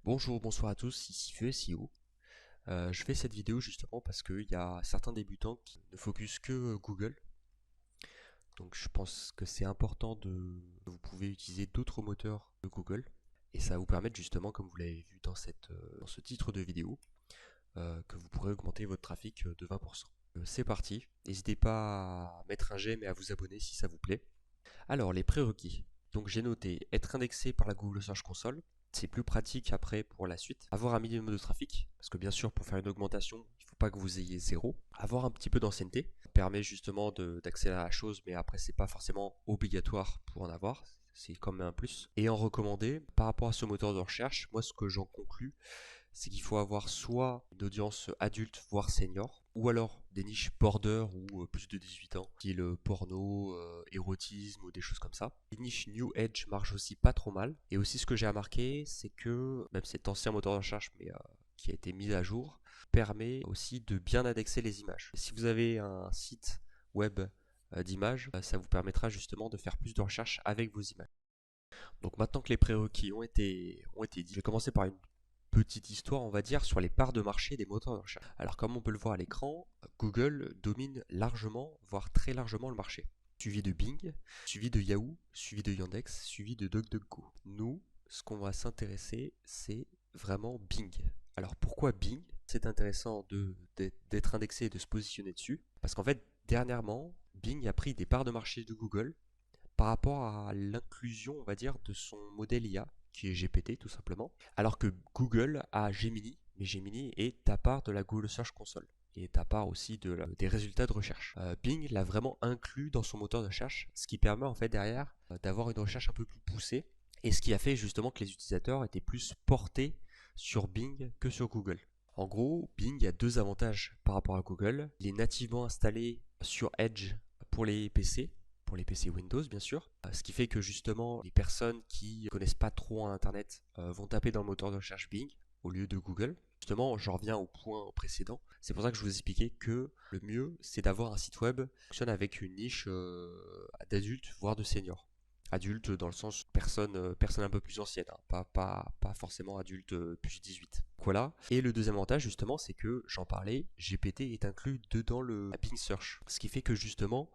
Bonjour, bonsoir à tous, ici Feu SEO. Je fais cette vidéo justement parce qu'il y a certains débutants qui ne focus que Google. Donc je pense que c'est important vous pouvez utiliser d'autres moteurs de Google. Et ça va vous permettre justement, comme vous l'avez vu dans ce titre de vidéo, que vous pourrez augmenter votre trafic de 20%. C'est parti, n'hésitez pas à mettre un j'aime et à vous abonner si ça vous plaît. Alors, les prérequis. Donc j'ai noté être indexé par la Google Search Console. C'est plus pratique après pour la suite. Avoir un minimum de trafic, parce que bien sûr pour faire une augmentation, il ne faut pas que vous ayez zéro. Avoir un petit peu d'ancienneté, ça permet justement d'accélérer la chose, mais après c'est pas forcément obligatoire pour en avoir. C'est quand même un plus. Et en recommandé, par rapport à ce moteur de recherche, moi ce que j'en conclus, c'est qu'il faut avoir soit une audience adulte, voire senior, ou alors des niches border ou plus de 18 ans, style porno, érotisme ou des choses comme ça. Les niches New Age marchent aussi pas trop mal. Et aussi ce que j'ai remarqué, c'est que même cet ancien moteur de recherche, mais qui a été mis à jour, permet aussi de bien indexer les images. Si vous avez un site web d'images, ça vous permettra justement de faire plus de recherches avec vos images. Donc maintenant que les prérequis ont été dit, je vais commencer par une petite histoire, on va dire, sur les parts de marché des moteurs de recherche. Alors comme on peut le voir à l'écran, Google domine largement, voire très largement le marché. Suivi de Bing, suivi de Yahoo, suivi de Yandex, suivi de DuckDuckGo. Nous, ce qu'on va s'intéresser, c'est vraiment Bing. Alors pourquoi Bing? C'est intéressant d'être indexé et de se positionner dessus, parce qu'en fait, dernièrement, Bing a pris des parts de marché de Google par rapport à l'inclusion, on va dire, de son modèle IA, qui est GPT tout simplement, alors que Google a Gemini, mais Gemini est à part de la Google Search Console et est à part aussi des résultats de recherche. Bing l'a vraiment inclus dans son moteur de recherche, ce qui permet en fait derrière d'avoir une recherche un peu plus poussée et ce qui a fait justement que les utilisateurs étaient plus portés sur Bing que sur Google. En gros, Bing a deux avantages par rapport à Google. Il est nativement installé sur Edge pour les PC Windows bien sûr. Ce qui fait que justement les personnes qui ne connaissent pas trop Internet vont taper dans le moteur de recherche Bing au lieu de Google. Justement, j'en reviens au point précédent. C'est pour ça que je vous expliquais que le mieux, c'est d'avoir un site web qui fonctionne avec une niche d'adultes, voire de seniors. Adulte dans le sens personne un peu plus ancienne, hein, pas forcément adulte plus 18. Voilà. Et le deuxième avantage justement, c'est que j'en parlais, GPT est inclus dedans la Bing Search. Ce qui fait que justement,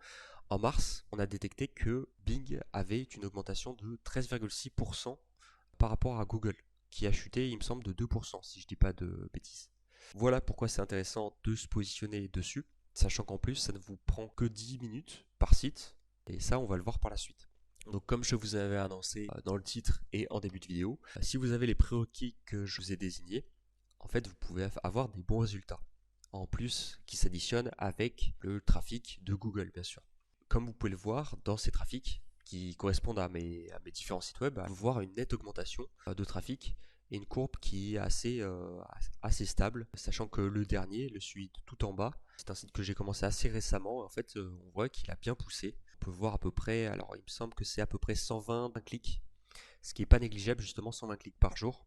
en mars, on a détecté que Bing avait une augmentation de 13,6% par rapport à Google, qui a chuté, il me semble, de 2%, si je dis pas de bêtises. Voilà pourquoi c'est intéressant de se positionner dessus, sachant qu'en plus, ça ne vous prend que 10 minutes par site, et ça, on va le voir par la suite. Donc comme je vous avais annoncé dans le titre et en début de vidéo, si vous avez les prérequis que je vous ai désignés, en fait, vous pouvez avoir des bons résultats. En plus, qui s'additionnent avec le trafic de Google, bien sûr. Comme vous pouvez le voir dans ces trafics qui correspondent à mes différents sites web, vous voir une nette augmentation de trafic et une courbe qui est assez stable, sachant que le dernier, le celui de tout en bas, c'est un site que j'ai commencé assez récemment. En fait, on voit qu'il a bien poussé. On peut voir à peu près, alors il me semble que c'est à peu près 120 clics, ce qui n'est pas négligeable, justement 120 clics par jour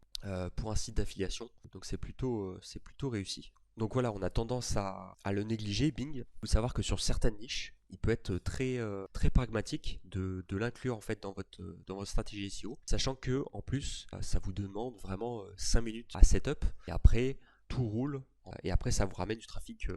pour un site d'affiliation. Donc c'est plutôt réussi. Donc voilà, on a tendance à le négliger, Bing. Il faut savoir que sur certaines niches, il peut être très pragmatique de l'inclure en fait dans votre stratégie SEO, sachant que en plus, ça vous demande vraiment 5 minutes à setup et après tout roule et après ça vous ramène du trafic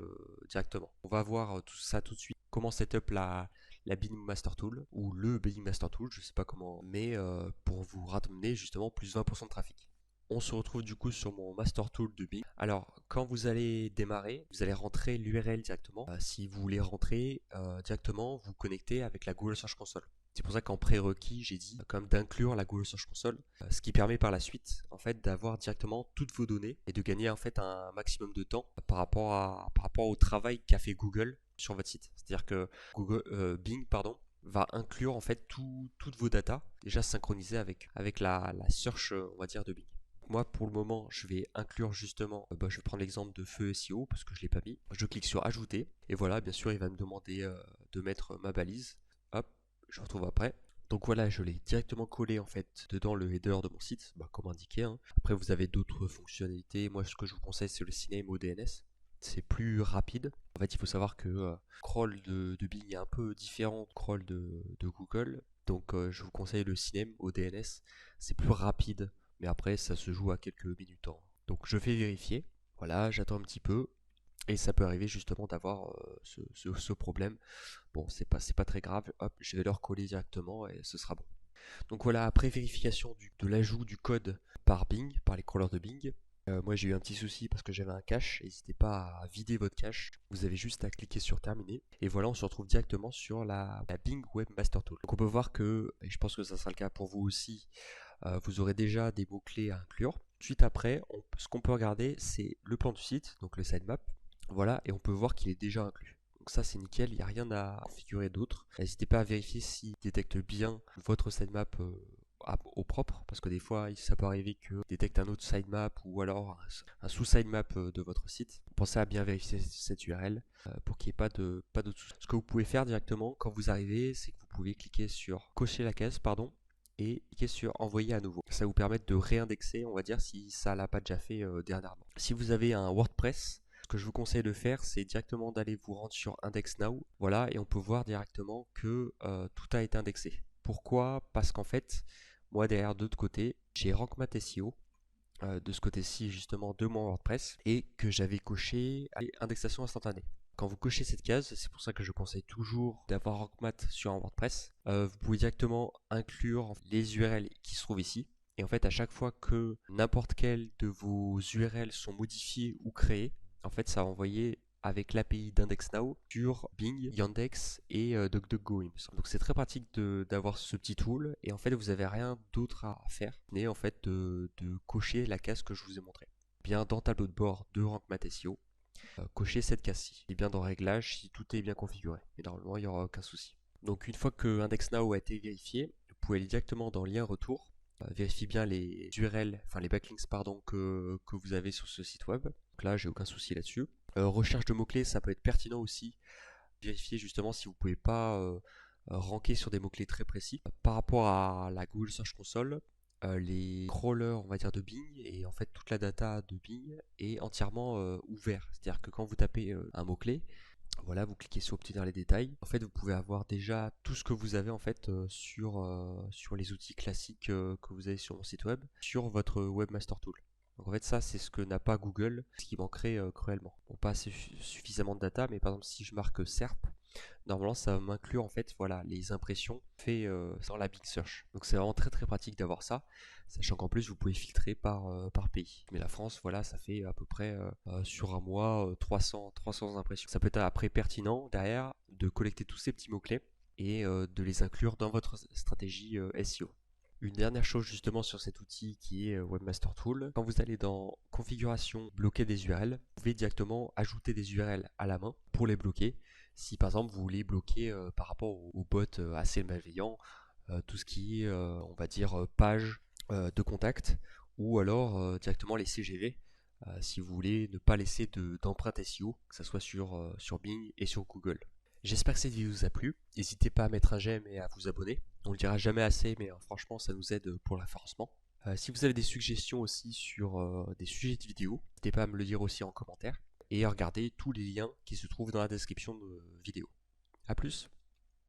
directement. On va voir tout ça tout de suite. Comment setup la Bidding Master Tool ou le Bidding Master Tool, je sais pas comment, mais pour vous ramener justement plus 20% de trafic. On se retrouve du coup sur mon Master Tool de Bing. Alors, quand vous allez démarrer, vous allez rentrer l'URL directement. Si vous voulez rentrer directement, vous connectez avec la Google Search Console. C'est pour ça qu'en prérequis, j'ai dit comme d'inclure la Google Search Console, ce qui permet par la suite en fait d'avoir directement toutes vos données et de gagner en fait un maximum de temps par rapport au travail qu'a fait Google sur votre site. C'est-à-dire que Bing va inclure en fait toutes vos datas déjà synchronisées avec la search on va dire de Bing. Moi, pour le moment, je vais inclure justement, je vais prendre l'exemple de Feu SEO parce que je ne l'ai pas mis. Je clique sur ajouter et voilà, bien sûr, il va me demander de mettre ma balise. Hop, je retrouve après. Donc voilà, je l'ai directement collé en fait dedans le header de mon site, comme indiqué, hein. Après, vous avez d'autres fonctionnalités. Moi, ce que je vous conseille, c'est le CNAME au DNS. C'est plus rapide. En fait, il faut savoir que le crawl de Bing est un peu différent du crawl de Google. Donc, je vous conseille le CNAME au DNS. C'est plus rapide, mais après ça se joue à quelques minutes, hein. Donc je fais vérifier, voilà, j'attends un petit peu, et ça peut arriver justement d'avoir ce problème. Bon, c'est pas très grave, hop, je vais le recoller directement et ce sera bon. Donc voilà, après vérification de l'ajout du code par Bing, par les crawlers de Bing, moi j'ai eu un petit souci parce que j'avais un cache. N'hésitez pas à vider votre cache. Vous avez juste à cliquer sur terminer. Et voilà, on se retrouve directement sur la Bing Webmaster Tool. Donc on peut voir que, et je pense que ça sera le cas pour vous aussi, vous aurez déjà des mots-clés à inclure. Ensuite après, ce qu'on peut regarder, c'est le plan du site, donc le sitemap. Voilà, et on peut voir qu'il est déjà inclus. Donc ça c'est nickel, il n'y a rien à configurer d'autre. N'hésitez pas à vérifier s'il détecte bien votre sitemap au propre, parce que des fois ça peut arriver qu'il détecte un autre sitemap ou alors un sous-sitemap de votre site. Pensez à bien vérifier cette URL pour qu'il n'y ait pas d'autres soucis. Ce que vous pouvez faire directement quand vous arrivez, c'est que vous pouvez cliquer sur cocher la case, pardon, et cliquer sur envoyer à nouveau. Ça va vous permettre de réindexer, on va dire, si ça l'a pas déjà fait dernièrement. Si vous avez un WordPress, ce que je vous conseille de faire, c'est directement d'aller vous rendre sur Index Now. Voilà, et on peut voir directement que tout a été indexé. Pourquoi? Parce qu'en fait, moi derrière de l'autre côté, j'ai Rank Math SEO de ce côté-ci justement de mon WordPress et que j'avais coché indexation instantanée. Quand vous cochez cette case, c'est pour ça que je conseille toujours d'avoir Rank Math sur un WordPress. Vous pouvez directement inclure les URL qui se trouvent ici. Et en fait, à chaque fois que n'importe quel de vos URL sont modifiés ou créés, en fait, ça va envoyer avec l'API d'IndexNow sur Bing, Yandex et DuckDuckGo, il me semble. Donc c'est très pratique d'avoir ce petit tool et en fait vous n'avez rien d'autre à faire, mais en fait de cocher la case que je vous ai montré. Bien dans tableau de bord de Rank Math SEO, cocher cette case-ci. Et bien dans réglages si tout est bien configuré. Et normalement il n'y aura aucun souci. Donc une fois que IndexNow a été vérifié, vous pouvez aller directement dans lien retour. Vérifiez bien les URL, enfin les backlinks pardon, que vous avez sur ce site web. Donc là j'ai aucun souci là-dessus. Recherche de mots-clés, ça peut être pertinent aussi. Vérifiez justement si vous pouvez pas ranker sur des mots-clés très précis. Par rapport à la Google Search Console, les crawlers on va dire de Bing et en fait toute la data de Bing est entièrement ouvert. C'est-à-dire que quand vous tapez un mot-clé, voilà, vous cliquez sur obtenir les détails. En fait, vous pouvez avoir déjà tout ce que vous avez en fait sur les outils classiques que vous avez sur mon site web, sur votre Webmaster Tool. Donc en fait, ça c'est ce que n'a pas Google, ce qui manquerait cruellement. Bon, pas suffisamment de data, mais par exemple si je marque SERP, normalement ça va m'inclure en fait voilà les impressions faites dans la Bing Search. Donc c'est vraiment très très pratique d'avoir ça, sachant qu'en plus vous pouvez filtrer par pays. Mais la France, voilà, ça fait à peu près sur un mois 300 impressions. Ça peut être après pertinent derrière de collecter tous ces petits mots-clés et de les inclure dans votre stratégie SEO. Une dernière chose justement sur cet outil qui est Webmaster Tool, quand vous allez dans configuration, bloquer des URL, vous pouvez directement ajouter des URL à la main pour les bloquer. Si par exemple vous voulez bloquer par rapport aux bots assez malveillants, tout ce qui est on va dire page de contact, ou alors directement les CGV, si vous voulez ne pas laisser d'empreinte SEO, que ce soit sur Bing et sur Google. J'espère que cette vidéo vous a plu. N'hésitez pas à mettre un j'aime et à vous abonner. On le dira jamais assez, mais franchement, ça nous aide pour le référencement. Si vous avez des suggestions aussi sur des sujets de vidéo, n'hésitez pas à me le dire aussi en commentaire. Et regardez tous les liens qui se trouvent dans la description de vidéo. A plus!